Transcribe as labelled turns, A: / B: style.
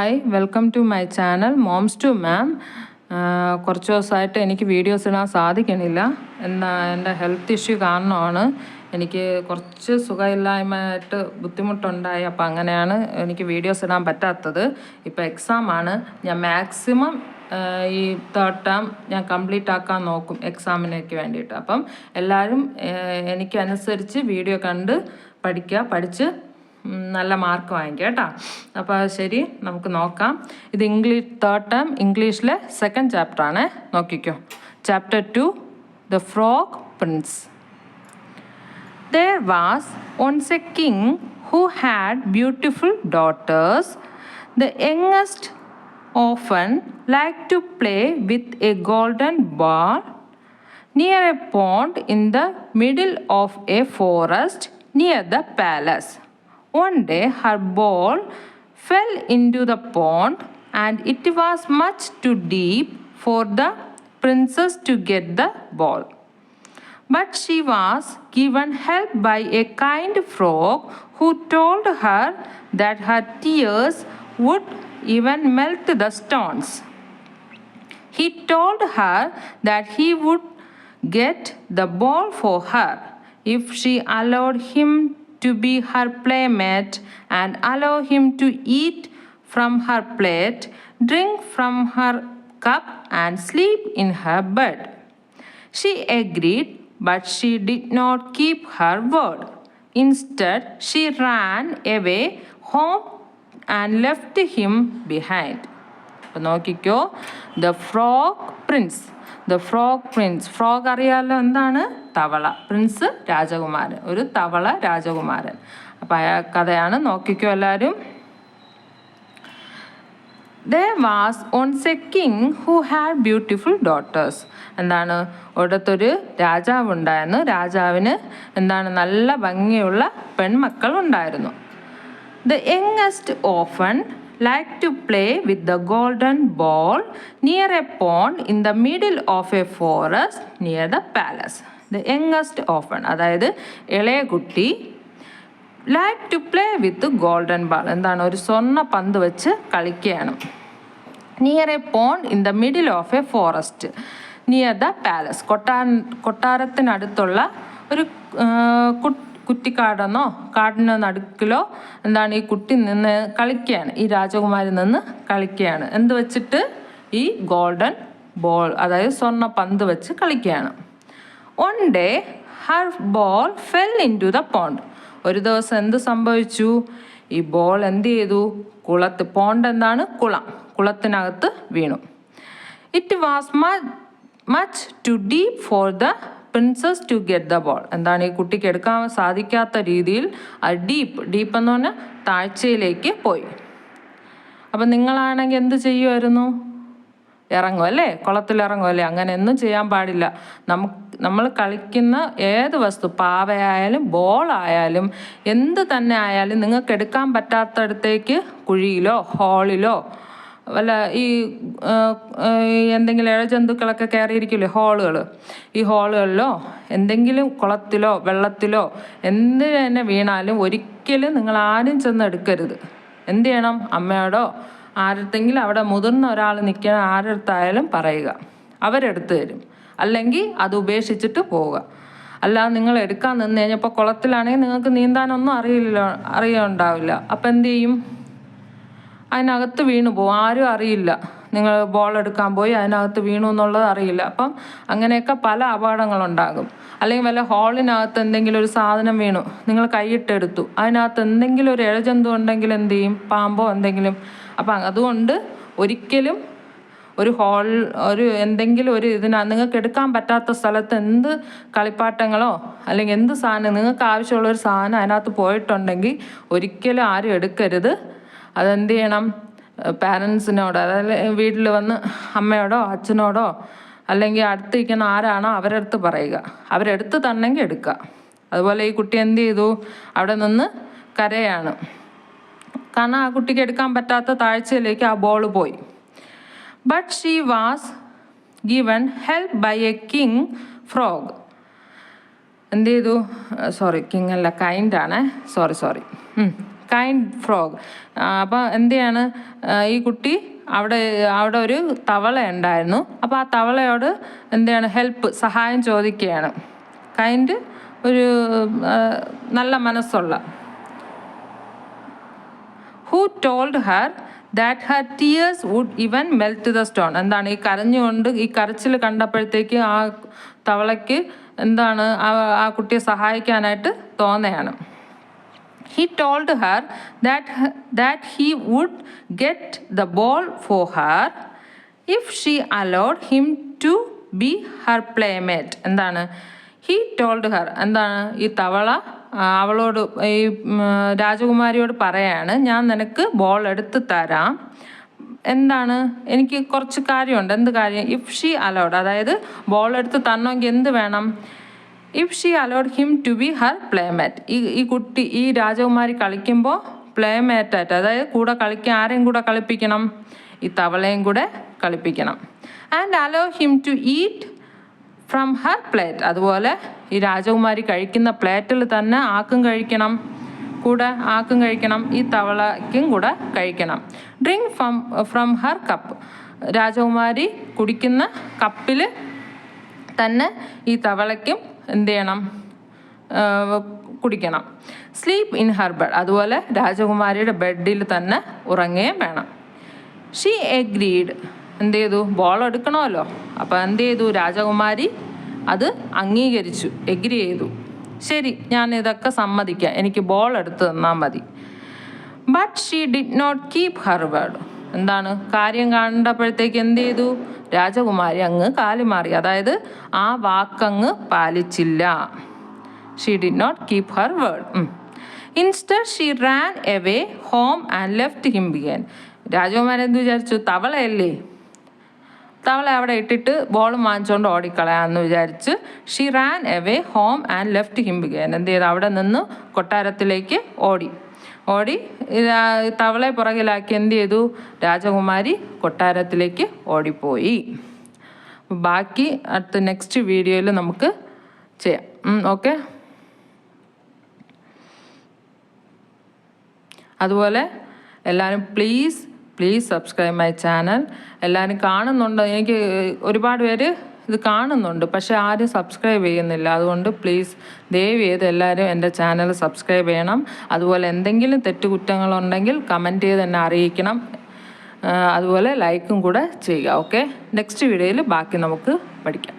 A: Hi, welcome to my channel moms to mom. കുറച്ച് ദിവസമായിട്ട് എനിക്ക് വീഡിയോസ് ഇടാൻ സാധിക്കണില്ല. എൻ്റെ ഹെൽത്ത് ഇഷ്യൂ കാരണമാണ് എനിക്ക് കുറച്ച് സുഖമില്ലായ്മയായിട്ട് ബുദ്ധിമുട്ടുണ്ടായി. അപ്പോൾ അങ്ങനെയാണ് എനിക്ക് വീഡിയോസ് ഇടാൻ പറ്റാത്തത്. ഇപ്പോൾ എക്സാമാണ്. ഞാൻ മാക്സിമം ഈ തേർഡ് ടേം ഞാൻ കംപ്ലീറ്റ് ആക്കാൻ നോക്കും എക്സാമിനൊക്കെ വേണ്ടിയിട്ട്. അപ്പം എല്ലാവരും എനിക്കനുസരിച്ച് വീഡിയോ കണ്ട് പഠിച്ച് നല്ല മാർക്ക് വാങ്ങിക്കുക കേട്ടോ. അപ്പോൾ ശരി, നമുക്ക് നോക്കാം. ഇത് ഇംഗ്ലീഷ് തേർഡ് ടേം ഇംഗ്ലീഷിലെ സെക്കൻഡ് ചാപ്റ്ററാണ്. നോക്കിക്കോ. Chapter 2, the frog Prince. There was once a king who had beautiful daughters. The youngest often liked to play with a golden ball near a pond in the middle of a forest near the palace. One day her ball fell into the pond and it was much too deep for the princess to get the ball. But she was given help by a kind frog who told her that her tears would even melt the stones. He told her that he would get the ball for her if she allowed him to be her playmate and allow him to eat from her plate, drink from her cup and sleep in her bed. She agreed, but she did not keep her word. Instead, she ran away home and left him behind. അപ്പോൾ നോക്കിക്കോ, the frog Prince. The frog Prince, frog അറിയാമല്ലോ എന്താണ്? തവള. Prince രാജകുമാരൻ, ഒരു തവള രാജകുമാരൻ. അപ്പോൾ ആ കഥയാണ്. നോക്കിക്കോ എല്ലാവരും. There was once a king who had beautiful daughters. എന്താണ്? ഒരിടത്തൊരു രാജാവ് ഉണ്ടായിരുന്നു. രാജാവിന് എന്താണ്? നല്ല ഭംഗിയുള്ള പെൺമക്കൾ ഉണ്ടായിരുന്നു. The youngest often liked to play with the golden ball near a pond in the middle of a forest near the palace. The youngest often, അതായത് ഇളയ കുട്ടി, like to play with the golden ball. എന്താണ്? ഒരു സ്വർണ്ണ പന്ത് വെച്ച് കളിക്കുകയാണ്. Near a pond in the middle of a forest near the palace. കൊട്ടാരത്തിനടുത്തുള്ള ഒരു കുറ്റിക്കാടെന്നോ കാടിനോ നടുക്കിലോ എന്താണ് ഈ കുട്ടി നിന്ന് കളിക്കുകയാണ്. ഈ രാജകുമാരി നിന്ന് കളിക്കുകയാണ്. എന്ത് വെച്ചിട്ട്? ഈ ഗോൾഡൻ ബോൾ, അതായത് സ്വർണ്ണ പന്ത് വെച്ച് കളിക്കുകയാണ്. One day her ball fell into the pond. ഒരു ദിവസം എന്ത് സംഭവിച്ചു? ഈ ബോൾ എന്ത് ചെയ്തു? പോണ്ട് എന്താണ്? കുളത്തിനകത്ത് വീണു. It was much too deep for the princess to get the ball. എന്താണ്? ഈ കുട്ടിക്ക് എടുക്കാൻ സാധിക്കാത്ത രീതിയിൽ ഡീപ്പ് എന്ന് പറഞ്ഞാൽ താഴ്ചയിലേക്ക് പോയി. അപ്പം നിങ്ങളാണെങ്കിൽ എന്ത് ചെയ്യുമായിരുന്നു? ഇറങ്ങും അല്ലേ? കുളത്തിലിറങ്ങുമല്ലേ? അങ്ങനെ ഒന്നും ചെയ്യാൻ പാടില്ല. നമ്മൾ കളിക്കുന്ന ഏത് വസ്തു, പാവയായാലും ബോളായാലും എന്ത് തന്നെ ആയാലും നിങ്ങൾക്ക് എടുക്കാൻ പറ്റാത്തടത്തേക്ക് കുഴിയിലോ ഹോളിലോ വല്ല ഈ എന്തെങ്കിലും ഇഴജന്തുക്കളൊക്കെ കയറിയിരിക്കില്ലേ ഹോളുകൾ, ഈ ഹോളുകളിലോ എന്തെങ്കിലും കുളത്തിലോ വെള്ളത്തിലോ എന്തിനു തന്നെ വീണാലും ഒരിക്കലും നിങ്ങൾ ആരും ചെന്ന് എടുക്കരുത്. എന്ത് ചെയ്യണം? അമ്മയോടോ ആരത്തെങ്കിലും അവിടെ മുതിർന്ന ഒരാൾ നിൽക്കുന്ന ആരടുത്തായാലും പറയുക, അവരെടുത്ത് തരും. അല്ലെങ്കിൽ അത് ഉപേക്ഷിച്ചിട്ട് പോവുക. അല്ലാതെ നിങ്ങൾ എടുക്കാൻ നിന്ന് കഴിഞ്ഞപ്പോൾ കുളത്തിലാണെങ്കിൽ നിങ്ങൾക്ക് നീന്താനൊന്നും അറിയുണ്ടാവില്ല. അപ്പം എന്ത് ചെയ്യും? അതിനകത്ത് വീണു പോകും. ആരും അറിയില്ല. നിങ്ങൾ ബോൾ എടുക്കാൻ പോയി അതിനകത്ത് വീണു എന്നുള്ളത് അറിയില്ല. അപ്പം അങ്ങനെയൊക്കെ പല അപകടങ്ങളുണ്ടാകും. അല്ലെങ്കിൽ വല്ല ഹോളിനകത്ത് എന്തെങ്കിലും ഒരു സാധനം വീണു, നിങ്ങൾ കൈയിട്ടെടുത്തു, അതിനകത്ത് എന്തെങ്കിലും ഒരു ഇഴജന്തു ഉണ്ടെങ്കിൽ എന്ത് ചെയ്യും? പാമ്പോ എന്തെങ്കിലും. അപ്പം അതുകൊണ്ട് ഒരിക്കലും ഒരു എന്തെങ്കിലും ഒരു നിങ്ങൾക്ക് എടുക്കാൻ പറ്റാത്ത സ്ഥലത്ത് എന്ത് കളിപ്പാട്ടങ്ങളോ അല്ലെങ്കിൽ എന്ത് സാധനം നിങ്ങൾക്ക് ആവശ്യമുള്ളൊരു സാധനം അതിനകത്ത് പോയിട്ടുണ്ടെങ്കിൽ ഒരിക്കലും ആരും എടുക്കരുത്. അതെന്ത് ചെയ്യണം? പാരൻസിനോട്, അതായത് വീട്ടിൽ വന്ന് അമ്മയോടോ അച്ഛനോടോ അല്ലെങ്കിൽ അടുത്തിരിക്കുന്ന ആരാണോ അവരടുത്ത് പറയുക. അവരെടുത്ത് തന്നെങ്കിൽ എടുക്കുക. അതുപോലെ ഈ കുട്ടി എന്ത് ചെയ്തു? അവിടെ നിന്ന് കരയാണ്. കാരണം ആ കുട്ടിക്ക് എടുക്കാൻ പറ്റാത്ത താഴ്ചയിലേക്ക് ആ ബോൾ പോയി. But she was given help by a king frog. എന്ത് ചെയ്തു? കിങ് അല്ല, കൈൻഡാണ്. സോറി. Kind frog. അപ്പോൾ എന്ത് ചെയ്യാണ് ഈ കുട്ടി അവിടെ ഒരു തവള ഉണ്ടായിരുന്നു. അപ്പോൾ ആ തവളയോട് എന്താണ് സഹായം ചോദിക്കുകയാണ്. കൈൻഡ് ഒരു നല്ല മനസ്സുള്ള. Who told her that her tears would even melt the stone. എന്താണ് ഈ കരഞ്ഞുകൊണ്ട് ഈ കരച്ചിൽ കണ്ടപ്പോഴത്തേക്ക് ആ തവളയ്ക്ക് എന്താണ് ആ കുട്ടിയെ സഹായിക്കാനായിട്ട് തോന്നുകയാണ്. He told her that he would get the ball for her if she allowed him to be her playmate. എന്താണ് he told her, എന്താണ് ഈ തവള അവളോട് ഈ രാജകുമാരിയോട് പറയാണ്, ഞാൻ നിനക്ക് ബോൾ എടുത്ത് തരാം, എന്താണ് എനിക്ക് കുറച്ച് കാര്യമുണ്ട്. എന്ത് കാര്യം? ഇഫ് ഷീ അലൗഡ്, അതായത് ബോൾ എടുത്ത് തരണമെങ്കിൽ എന്ത് വേണം? If she allowed him to be her playmate. ഈ രാജകുമാരി കളിക്കുമ്പോൾ പ്ലേമേറ്റായിട്ട്, അതായത് കൂടെ കളിക്കാൻ ആരെയും കൂടെ കളിപ്പിക്കണം? ഈ തവളയും കൂടെ കളിപ്പിക്കണം. And allow him to eat from her plate. അതുപോലെ ഈ രാജകുമാരി കഴിക്കുന്ന പ്ലേറ്റിൽ തന്നെ ആക്കും കഴിക്കണം, ഈ തവളയ്ക്കും കൂടെ കഴിക്കണം. Drink from her cup. രാജകുമാരി കുടിക്കുന്ന കപ്പിൽ തന്നെ ഈ തവളയ്ക്കും എന്ത് ചെയ്യണം? കുടിക്കണം. Sleep in her bed. അതുപോലെ രാജകുമാരിയുടെ ബെഡിൽ തന്നെ ഉറങ്ങുകയും വേണം. She agreed. എന്ത് ചെയ്തു? ബോൾ എടുക്കണമല്ലോ. അപ്പോൾ എന്ത് ചെയ്തു? രാജകുമാരി അത് അംഗീകരിച്ചു, എഗ്രി ചെയ്തു. ശരി, ഞാൻ ഇതൊക്കെ സമ്മതിക്കാം, എനിക്ക് ബോൾ എടുത്ത് തന്നാൽ മതി. But she did not keep her word. എന്താണ് കാര്യം കണ്ടപ്പോഴത്തേക്ക് എന്ത് ചെയ്തു? രാജകുമാരി അങ്ങ് കാലുമാറി, അതായത് ആ വാക്കങ്ങ് പാലിച്ചില്ല. She did not keep her word. Instead she ran away home and left him ബിഗൈൻ. രാജകുമാരൻ എന്ത് വിചാരിച്ചു? തവളയല്ലേ, തവള അവിടെ ഇട്ടിട്ട് ബോൾ വാങ്ങിച്ചുകൊണ്ട് ഓടിക്കളയാമെന്ന് വിചാരിച്ച് she ran away home and left him begin. എന്ത് ചെയ്തു? അവിടെ നിന്ന് കൊട്ടാരത്തിലേക്ക് ഓടി തവളെ പുറകിലാക്കി എന്ത് ചെയ്തു? രാജകുമാരി കൊട്ടാരത്തിലേക്ക് ഓടിപ്പോയി. ബാക്കി അടുത്ത നെക്സ്റ്റ് വീഡിയോയിൽ നമുക്ക് ചെയ്യാം. ഓക്കെ. അതുപോലെ എല്ലാവരും പ്ലീസ് സബ്സ്ക്രൈബ് മൈ ചാനൽ. എല്ലാവരും കാണുന്നുണ്ട്, എനിക്ക് ഒരുപാട് പേര് ഇത് കാണുന്നുണ്ട്, പക്ഷേ ആരും സബ്സ്ക്രൈബ് ചെയ്യുന്നില്ല. അതുകൊണ്ട് പ്ലീസ് ദയവ് ചെയ്ത് എല്ലാവരും എൻ്റെ ചാനൽ സബ്സ്ക്രൈബ് ചെയ്യണം. അതുപോലെ എന്തെങ്കിലും തെറ്റുകുറ്റങ്ങളുണ്ടെങ്കിൽ കമൻറ്റ് ചെയ്ത് എന്നെ അറിയിക്കണം. അതുപോലെ ലൈക്കും കൂടെ ചെയ്യുക. ഓക്കെ, നെക്സ്റ്റ് വീഡിയോയിൽ ബാക്കി നമുക്ക് പഠിക്കാം.